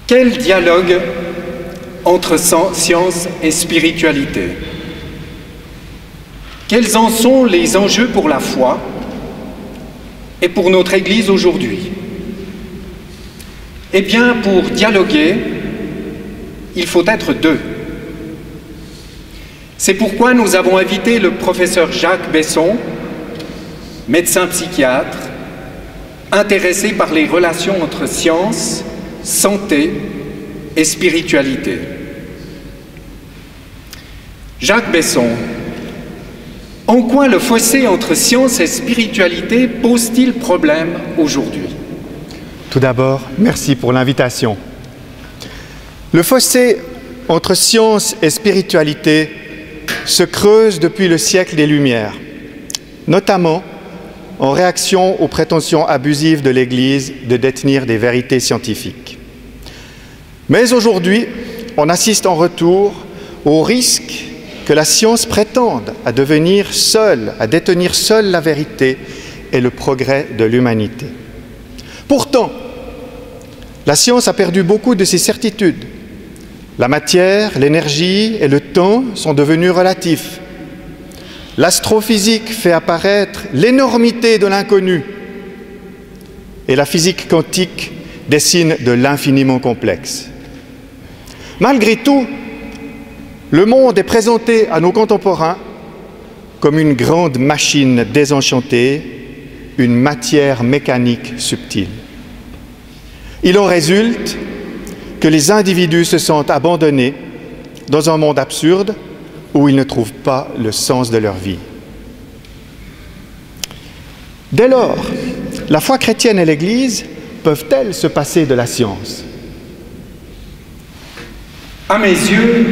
Quel dialogue entre science et spiritualité? Quels en sont les enjeux pour la foi et pour notre Église aujourd'hui? Eh bien, pour dialoguer, il faut être deux. C'est pourquoi nous avons invité le professeur Jacques Besson, médecin psychiatre, intéressé par les relations entre science, santé et spiritualité. Jacques Besson, en quoi le fossé entre science et spiritualité pose-t-il problème aujourd'hui? Tout d'abord, merci pour l'invitation. Le fossé entre science et spiritualité se creuse depuis le siècle des Lumières, notamment en réaction aux prétentions abusives de l'Église de détenir des vérités scientifiques. Mais aujourd'hui, on assiste en retour au risque que la science prétende à devenir seule, à détenir seule la vérité et le progrès de l'humanité. Pourtant, la science a perdu beaucoup de ses certitudes. La matière, l'énergie et le temps sont devenus relatifs. L'astrophysique fait apparaître l'énormité de l'inconnu et la physique quantique dessine de l'infiniment complexe. Malgré tout, le monde est présenté à nos contemporains comme une grande machine désenchantée, une matière mécanique subtile. Il en résulte que les individus se sentent abandonnés dans un monde absurde où ils ne trouvent pas le sens de leur vie. Dès lors, la foi chrétienne et l'Église peuvent-elles se passer de la science? À mes yeux,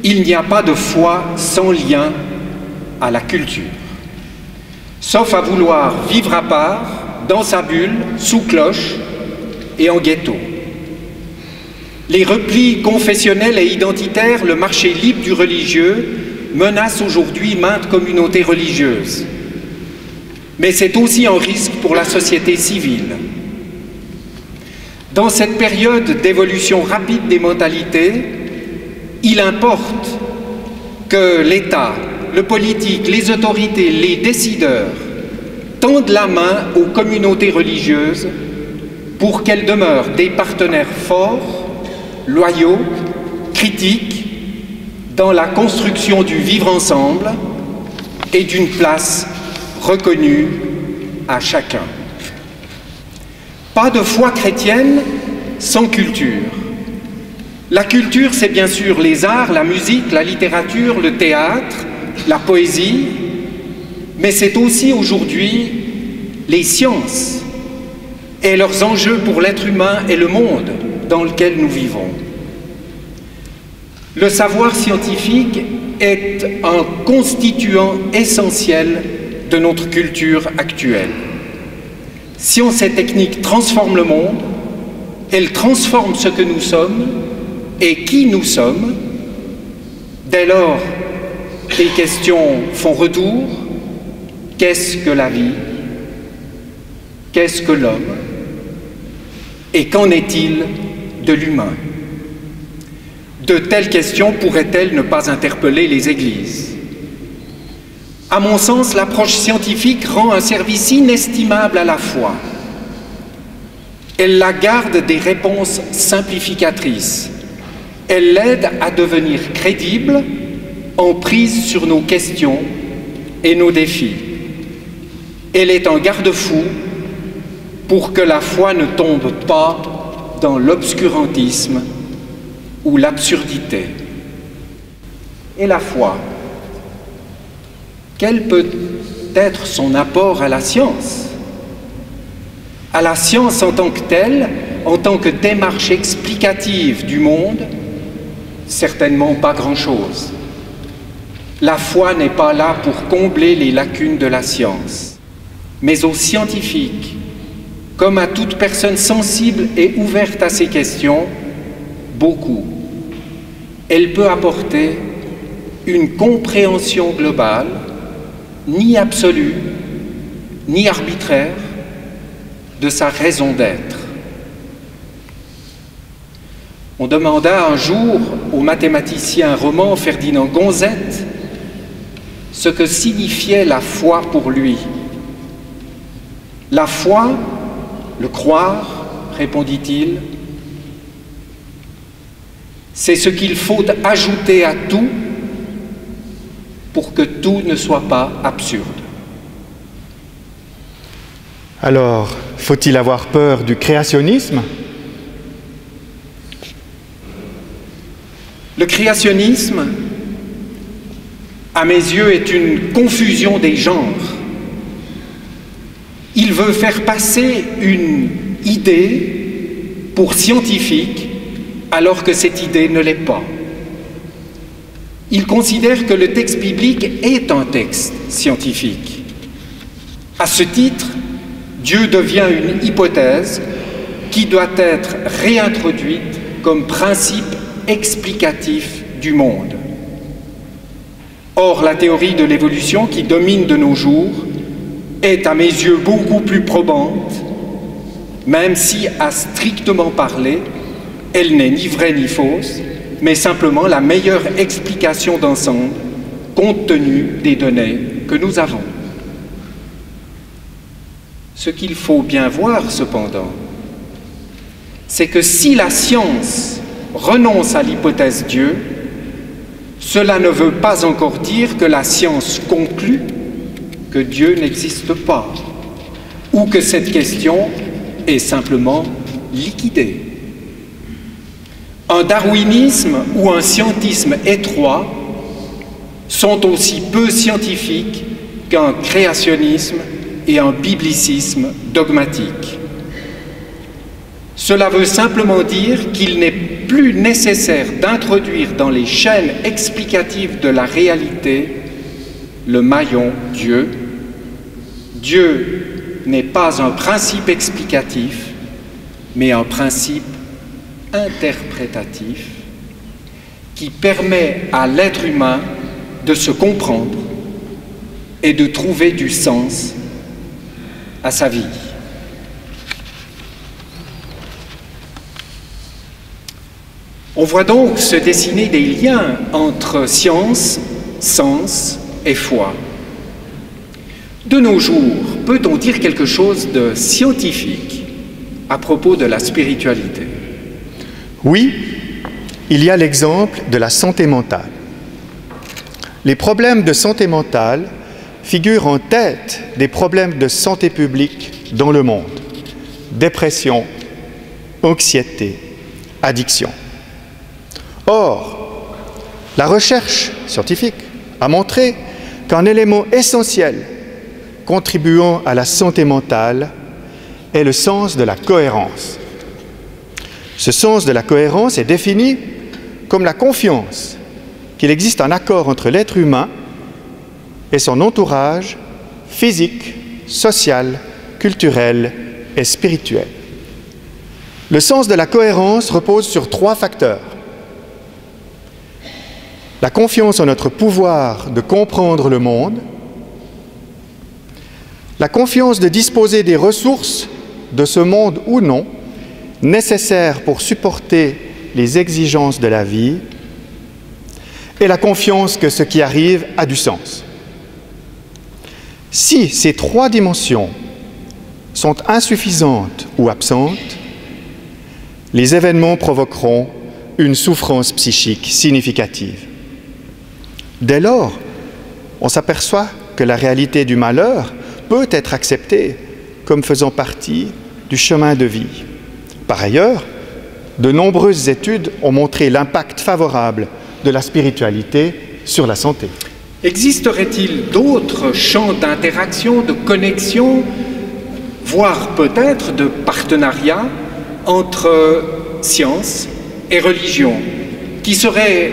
il n'y a pas de foi sans lien à la culture, sauf à vouloir vivre à part, dans sa bulle, sous cloche et en ghetto. Les replis confessionnels et identitaires, le marché libre du religieux, menacent aujourd'hui maintes communautés religieuses. Mais c'est aussi un risque pour la société civile. Dans cette période d'évolution rapide des mentalités, il importe que l'État, le politique, les autorités, les décideurs tendent la main aux communautés religieuses pour qu'elles demeurent des partenaires forts, loyaux, critiques, dans la construction du vivre ensemble et d'une place reconnue à chacun. Pas de foi chrétienne sans culture. La culture, c'est bien sûr les arts, la musique, la littérature, le théâtre, la poésie, mais c'est aussi aujourd'hui les sciences et leurs enjeux pour l'être humain et le monde dans lequel nous vivons. Le savoir scientifique est un constituant essentiel de notre culture actuelle. Science et technique transforment le monde, elles transforment ce que nous sommes et qui nous sommes. Dès lors, des questions font retour. Qu'est-ce que la vie? Qu'est-ce que l'homme? Et qu'en est-il de l'humain? De telles questions pourraient-elles ne pas interpeller les églises? À mon sens, l'approche scientifique rend un service inestimable à la foi. Elle la garde des réponses simplificatrices. Elle l'aide à devenir crédible, en prise sur nos questions et nos défis. Elle est un garde-fou pour que la foi ne tombe pas dans l'obscurantisme ou l'absurdité. Et la foi, quel peut être son apport à la science? À la science en tant que telle, en tant que démarche explicative du monde, certainement pas grand-chose. La foi n'est pas là pour combler les lacunes de la science, mais aux scientifiques, comme à toute personne sensible et ouverte à ces questions, beaucoup. Elle peut apporter une compréhension globale, ni absolue, ni arbitraire, de sa raison d'être. On demanda un jour au mathématicien roman Ferdinand Gonzette ce que signifiait la foi pour lui. La foi, le croire, répondit-il, c'est ce qu'il faut ajouter à tout pour que tout ne soit pas absurde. Alors, faut-il avoir peur du créationnisme? Le créationnisme, à mes yeux, est une confusion des genres. Il veut faire passer une idée pour scientifique alors que cette idée ne l'est pas. Il considère que le texte biblique est un texte scientifique. À ce titre, Dieu devient une hypothèse qui doit être réintroduite comme principe explicatif du monde. Or, la théorie de l'évolution qui domine de nos jours est à mes yeux beaucoup plus probante, même si, à strictement parler, elle n'est ni vraie ni fausse, mais simplement la meilleure explication d'ensemble compte tenu des données que nous avons. Ce qu'il faut bien voir, cependant, c'est que si la science renonce à l'hypothèse Dieu, cela ne veut pas encore dire que la science conclut que Dieu n'existe pas, ou que cette question est simplement liquidée. Un darwinisme ou un scientisme étroit sont aussi peu scientifiques qu'un créationnisme et un biblicisme dogmatique. Cela veut simplement dire qu'il n'est plus nécessaire d'introduire dans les chaînes explicatives de la réalité le maillon Dieu. Dieu n'est pas un principe explicatif, mais un principe interprétatif qui permet à l'être humain de se comprendre et de trouver du sens à sa vie. On voit donc se dessiner des liens entre science, sens et foi. De nos jours, peut-on dire quelque chose de scientifique à propos de la spiritualité? Oui, il y a l'exemple de la santé mentale. Les problèmes de santé mentale figurent en tête des problèmes de santé publique dans le monde. Dépression, anxiété, addiction. Or, la recherche scientifique a montré qu'un élément essentiel contribuant à la santé mentale est le sens de la cohérence. Ce sens de la cohérence est défini comme la confiance qu'il existe un accord entre l'être humain et son entourage physique, social, culturel et spirituel. Le sens de la cohérence repose sur 3 facteurs. La confiance en notre pouvoir de comprendre le monde, la confiance de disposer des ressources de ce monde ou non, nécessaires pour supporter les exigences de la vie, et la confiance que ce qui arrive a du sens. Si ces 3 dimensions sont insuffisantes ou absentes, les événements provoqueront une souffrance psychique significative. Dès lors, on s'aperçoit que la réalité du malheur peut être acceptée comme faisant partie du chemin de vie. Par ailleurs, de nombreuses études ont montré l'impact favorable de la spiritualité sur la santé. Existerait-il d'autres champs d'interaction, de connexion, voire peut-être de partenariat entre science et religion, qui serait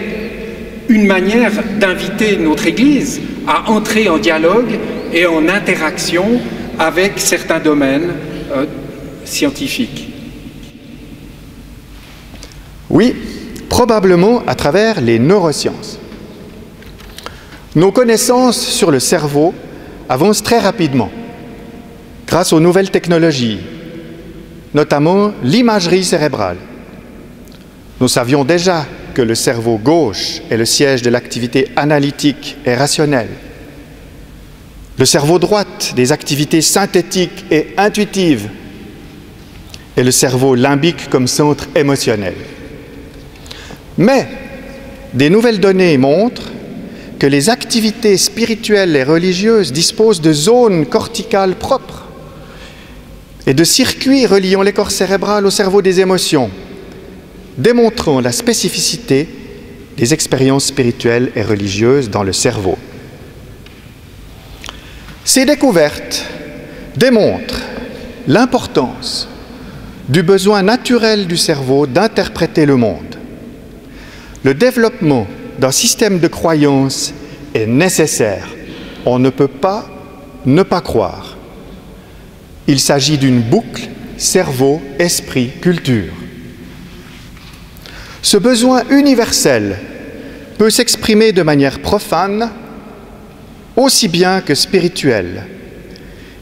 une manière d'inviter notre Église à entrer en dialogue et en interaction avec certains domaines scientifiques? Oui, probablement à travers les neurosciences. Nos connaissances sur le cerveau avancent très rapidement grâce aux nouvelles technologies, notamment l'imagerie cérébrale. Nous savions déjà que le cerveau gauche est le siège de l'activité analytique et rationnelle, le cerveau droite des activités synthétiques et intuitives, et le cerveau limbique comme centre émotionnel. Mais des nouvelles données montrent que les activités spirituelles et religieuses disposent de zones corticales propres et de circuits reliant les corps cérébral au cerveau des émotions, démontrant la spécificité des expériences spirituelles et religieuses dans le cerveau. Ces découvertes démontrent l'importance du besoin naturel du cerveau d'interpréter le monde. Le développement d'un système de croyance est nécessaire. On ne peut pas ne pas croire. Il s'agit d'une boucle cerveau, esprit, culture. Ce besoin universel peut s'exprimer de manière profane aussi bien que spirituelle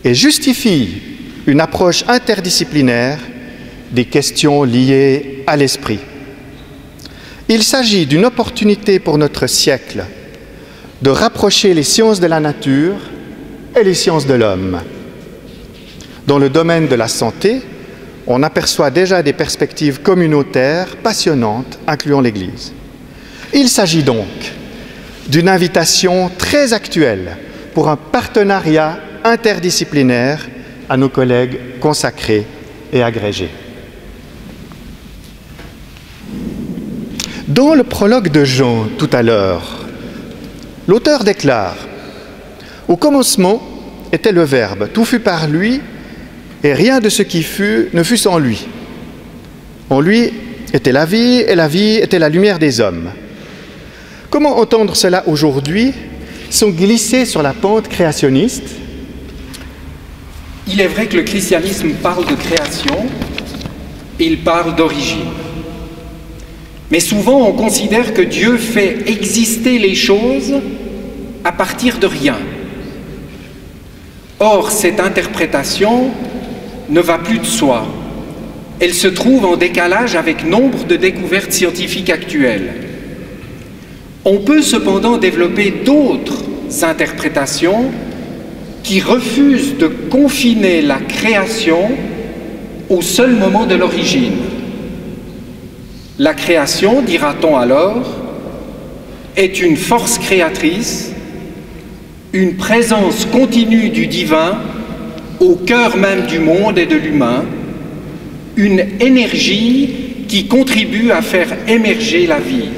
et justifie une approche interdisciplinaire des questions liées à l'esprit. Il s'agit d'une opportunité pour notre siècle de rapprocher les sciences de la nature et les sciences de l'homme. Dans le domaine de la santé, on aperçoit déjà des perspectives communautaires passionnantes, incluant l'Église. Il s'agit donc d'une invitation très actuelle pour un partenariat interdisciplinaire à nos collègues consacrés et agrégés. Dans le prologue de Jean, tout à l'heure, l'auteur déclare « Au commencement était le Verbe, tout fut par lui, et rien de ce qui fut ne fut sans lui. En lui était la vie, et la vie était la lumière des hommes. » Comment entendre cela aujourd'hui sans glisser sur la pente créationniste? Il est vrai que le christianisme parle de création et il parle d'origine. Mais souvent, on considère que Dieu fait exister les choses à partir de rien. Or, cette interprétation ne va plus de soi. Elle se trouve en décalage avec nombre de découvertes scientifiques actuelles. On peut cependant développer d'autres interprétations qui refusent de confiner la création au seul moment de l'origine. La création, dira-t-on alors, est une force créatrice, une présence continue du divin au cœur même du monde et de l'humain, une énergie qui contribue à faire émerger la vie,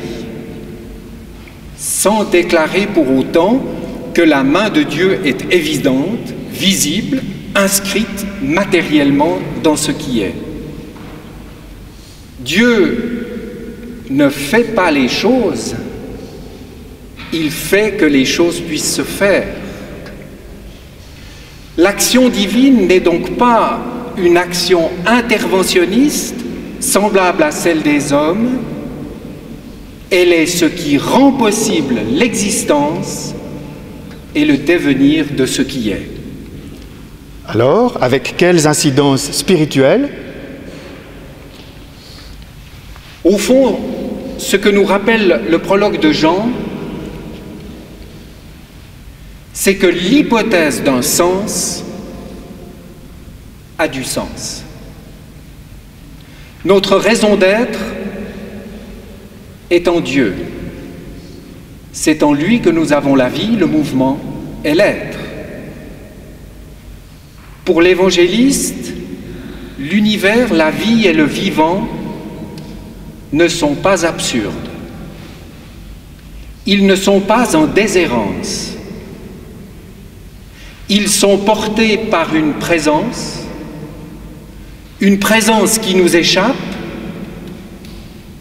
sans déclarer pour autant que la main de Dieu est évidente, visible, inscrite matériellement dans ce qui est. Dieu ne fait pas les choses, il fait que les choses puissent se faire. L'action divine n'est donc pas une action interventionniste semblable à celle des hommes, elle est ce qui rend possible l'existence et le devenir de ce qui est. Alors, avec quelles incidences spirituelles? Au fond, ce que nous rappelle le prologue de Jean, c'est que l'hypothèse d'un sens a du sens. Notre raison d'être est en Dieu. C'est en lui que nous avons la vie, le mouvement et l'être. Pour l'évangéliste, l'univers, la vie et le vivant ne sont pas absurdes. Ils ne sont pas en déshérence. Ils sont portés par une présence qui nous échappe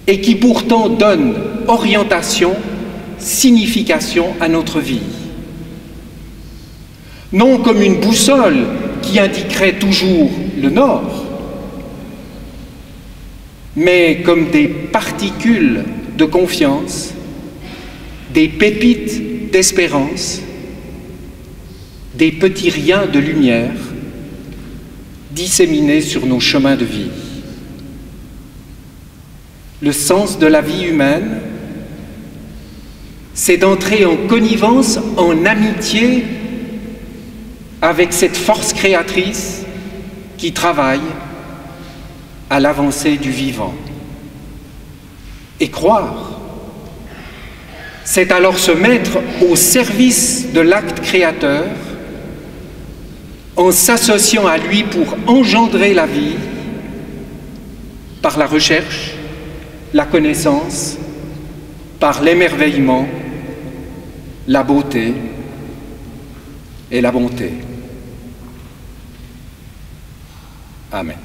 et qui pourtant donne orientation, signification à notre vie. Non comme une boussole qui indiquerait toujours le nord, mais comme des particules de confiance, des pépites d'espérance, des petits riens de lumière disséminés sur nos chemins de vie. le sens de la vie humaine, c'est d'entrer en connivence, en amitié avec cette force créatrice qui travaille à l'avancée du vivant. Et croire, c'est alors se mettre au service de l'acte créateur en s'associant à lui pour engendrer la vie par la recherche, la connaissance, par l'émerveillement, la beauté et la bonté. Amen.